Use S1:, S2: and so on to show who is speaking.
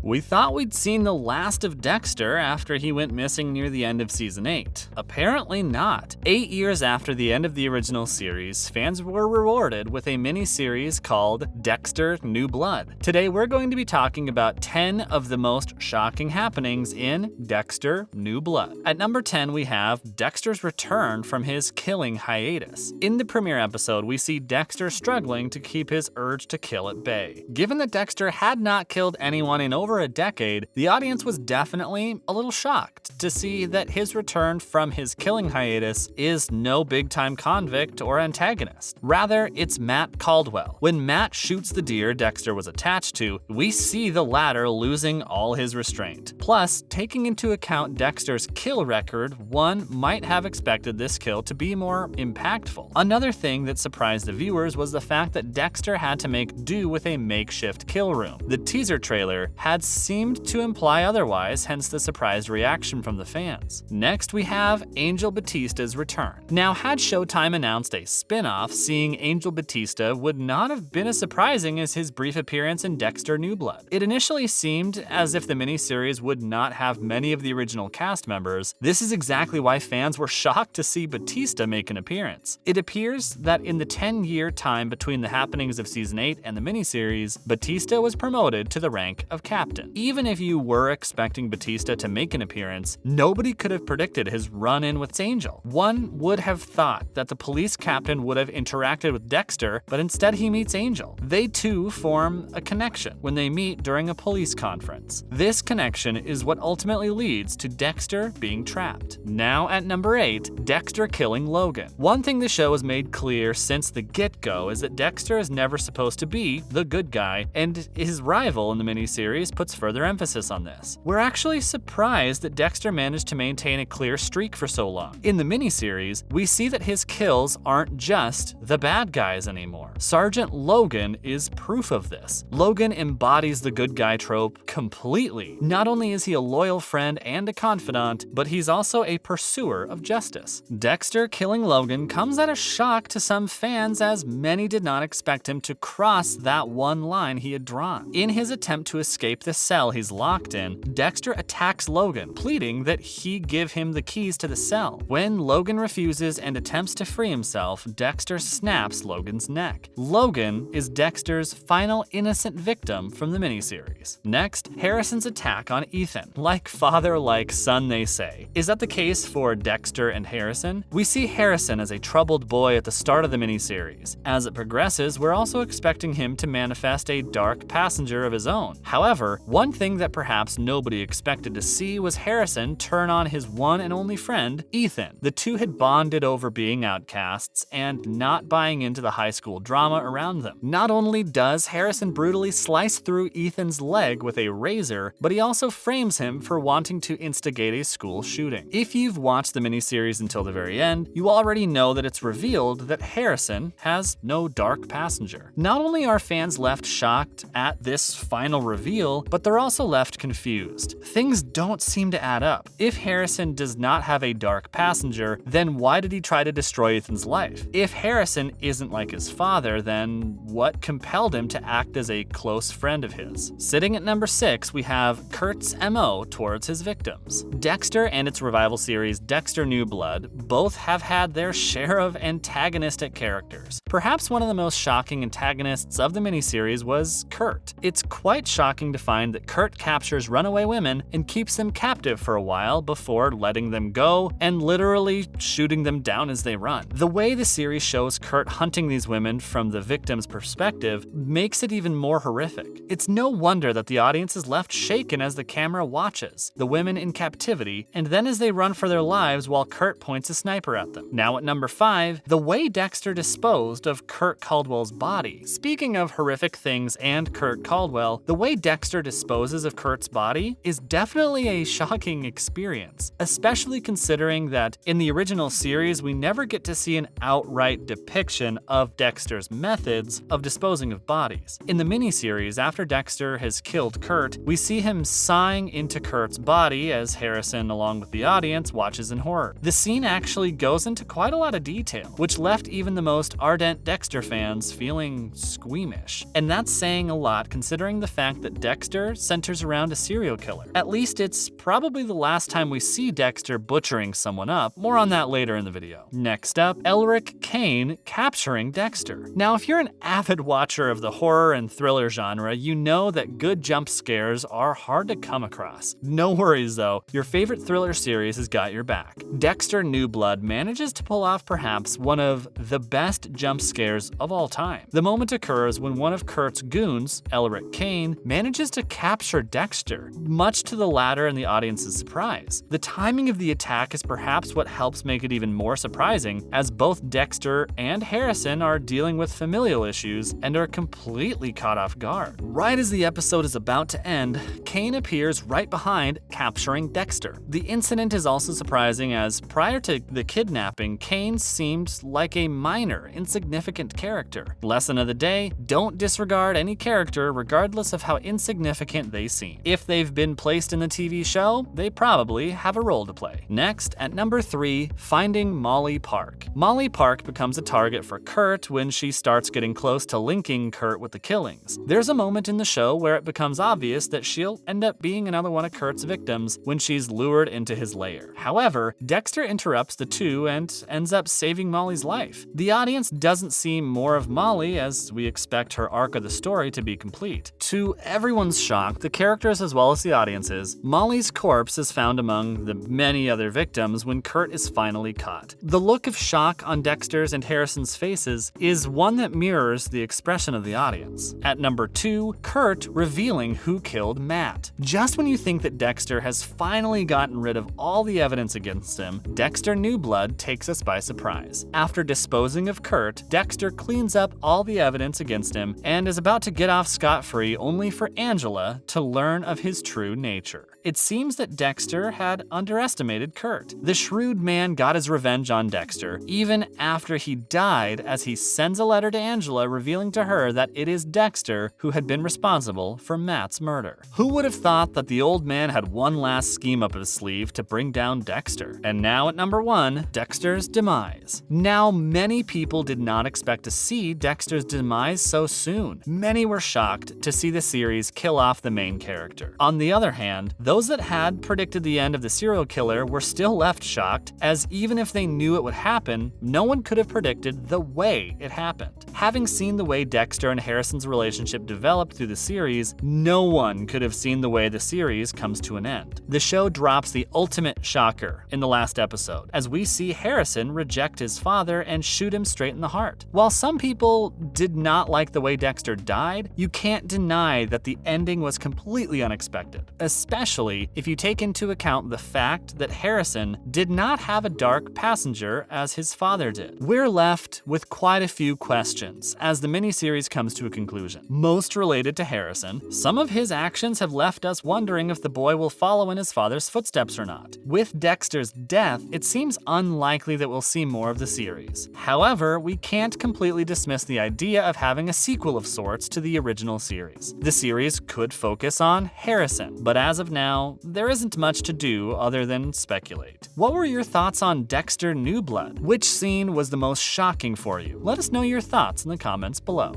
S1: We thought we'd seen the last of Dexter after he went missing near the end of Season 8. Apparently not. 8 years after the end of the original series, fans were rewarded with a mini-series called Dexter: New Blood. Today we're going to be talking about 10 of the most shocking happenings in Dexter: New Blood. At number 10 we have Dexter's return from his killing hiatus. In the premiere episode, we see Dexter struggling to keep his urge to kill at bay. Given that Dexter had not killed anyone in over a decade, the audience was definitely a little shocked to see that his return from his killing hiatus is no big-time convict or antagonist. Rather, it's Matt Caldwell. When Matt shoots the deer Dexter was attached to, we see the latter losing all his restraint. Plus, taking into account Dexter's kill record, one might have expected this kill to be more impactful. Another thing that surprised the viewers was the fact that Dexter had to make do with a makeshift kill room. The teaser trailer had seemed to imply otherwise, hence the surprised reaction from the fans. Next, we have Angel Batista's return. Now, had Showtime announced a spin-off, seeing Angel Batista would not have been as surprising as his brief appearance in Dexter: New Blood. It initially seemed as if the miniseries would not have many of the original cast members. This is exactly why fans were shocked to see Batista make an appearance. It appears that in the 10-year time between the happenings of Season 8 and the miniseries, Batista was promoted to the rank of captain. Even if you were expecting Batista to make an appearance, nobody could have predicted his run-in with Angel. One would have thought that the police captain would have interacted with Dexter, but instead he meets Angel. They too form a connection when they meet during a police conference. This connection is what ultimately leads to Dexter being trapped. Now at number 8, Dexter killing Logan. One thing the show has made clear since the get-go is that Dexter is never supposed to be the good guy, and his rival in the miniseries puts further emphasis on this. We're actually surprised that Dexter managed to maintain a clear streak for so long. In the miniseries, we see that his kills aren't just the bad guys anymore. Sergeant Logan is proof of this. Logan embodies the good guy trope completely. Not only is he a loyal friend and a confidant, but he's also a pursuer of justice. Dexter killing Logan comes at a shock to some fans, as many did not expect him to cross that one line he had drawn. In his attempt to escape the cell he's locked in, Dexter attacks Logan, pleading that he give him the keys to the cell. When Logan refuses and attempts to free himself, Dexter snaps Logan's neck. Logan is Dexter's final innocent victim from the miniseries. Next, Harrison's attack on Ethan. Like father, like son, they say. Is that the case for Dexter and Harrison? We see Harrison as a troubled boy at the start of the miniseries. As it progresses, we're also expecting him to manifest a dark passenger of his own. However, one thing that perhaps nobody expected to see was Harrison turn on his one and only friend, Ethan. The two had bonded over being outcasts and not buying into the high school drama around them. Not only does Harrison brutally slice through Ethan's leg with a razor, but he also frames him for wanting to instigate a school shooting. If you've watched the miniseries until the very end, you already know that it's revealed that Harrison has no dark passenger. Not only are fans left shocked at this final reveal, but they're also left confused. Things don't seem to add up. If Harrison does not have a dark passenger, then why did he try to destroy Ethan's life? If Harrison isn't like his father, then what compelled him to act as a close friend of his? Sitting at number 6, we have Kurt's MO towards his victims. Dexter and its revival series Dexter: New Blood both have had their share of antagonistic characters. Perhaps one of the most shocking antagonists of the miniseries was Kurt. It's quite shocking to find that Kurt captures runaway women and keeps them captive for a while before letting them go and literally shooting them down as they run. The way the series shows Kurt hunting these women from the victim's perspective makes it even more horrific. It's no wonder that the audience is left shaken as the camera watches the women in captivity and then as they run for their lives while Kurt points a sniper at them. Now at number 5, the way Dexter disposed of Kurt Caldwell's body. Speaking of horrific things and Kurt Caldwell, the way Dexter disposes of Kurt's body is definitely a shocking experience, especially considering that in the original series we never get to see an outright depiction of Dexter's methods of disposing of bodies. In the miniseries, after Dexter has killed Kurt, we see him sawing into Kurt's body as Harrison, along with the audience, watches in horror. The scene actually goes into quite a lot of detail, which left even the most ardent Dexter fans feeling squeamish. And that's saying a lot considering the fact that Dexter Dexter centers around a serial killer. At least it's probably the last time we see Dexter butchering someone up. More on that later in the video. Next up, Elric Kane capturing Dexter. Now, if you're an avid watcher of the horror and thriller genre, you know that good jump scares are hard to come across. No worries though, your favorite thriller series has got your back. Dexter New Blood manages to pull off perhaps one of the best jump scares of all time. The moment occurs when one of Kurt's goons, Elric Kane, manages to capture Dexter, much to the latter and the audience's surprise. The timing of the attack is perhaps what helps make it even more surprising, as both Dexter and Harrison are dealing with familial issues and are completely caught off guard. Right as the episode is about to end, Kane appears right behind, capturing Dexter. The incident is also surprising, as prior to the kidnapping, Kane seemed like a minor, insignificant character. Lesson of the day: don't disregard any character regardless of how insignificant they seem. If they've been placed in the TV show, they probably have a role to play. Next, at number 3, finding Molly Park. Molly Park becomes a target for Kurt when she starts getting close to linking Kurt with the killings. There's a moment in the show where it becomes obvious that she'll end up being another one of Kurt's victims when she's lured into his lair. However, Dexter interrupts the two and ends up saving Molly's life. The audience doesn't see more of Molly, as we expect her arc of the story to be complete. To everyone's shock, the characters as well as the audiences, Molly's corpse is found among the many other victims when Kurt is finally caught. The look of shock on Dexter's and Harrison's faces is one that mirrors the expression of the audience. At number 2, Kurt revealing who killed Matt. Just when you think that Dexter has finally gotten rid of all the evidence against him, Dexter New Blood takes us by surprise. After disposing of Kurt, Dexter cleans up all the evidence against him and is about to get off scot-free, only for Angela to learn of his true nature. It seems that Dexter had underestimated Kurt. The shrewd man got his revenge on Dexter, even after he died, as he sends a letter to Angela revealing to her that it is Dexter who had been responsible for Matt's murder. Who would have thought that the old man had one last scheme up his sleeve to bring down Dexter? And now at number 1, Dexter's demise. Now, many people did not expect to see Dexter's demise so soon. Many were shocked to see the series kill off the main character. On the other hand, those that had predicted the end of the serial killer were still left shocked, as even if they knew it would happen, no one could have predicted the way it happened. Having seen the way Dexter and Harrison's relationship developed through the series, no one could have seen the way the series comes to an end. The show drops the ultimate shocker in the last episode, as we see Harrison reject his father and shoot him straight in the heart. While some people did not like the way Dexter died, you can't deny that the ending was completely unexpected, especially if you take into account the fact that Harrison did not have a dark passenger as his father did. We're left with quite a few questions as the miniseries comes to a conclusion. Most related to Harrison, some of his actions have left us wondering if the boy will follow in his father's footsteps or not. With Dexter's death, it seems unlikely that we'll see more of the series. However, we can't completely dismiss the idea of having a sequel of sorts to the original series. The series could focus on Harrison, but as of now, there isn't much to do other than speculate. What were your thoughts on Dexter New Blood? Which scene was the most shocking for you? Let us know your thoughts in the comments below.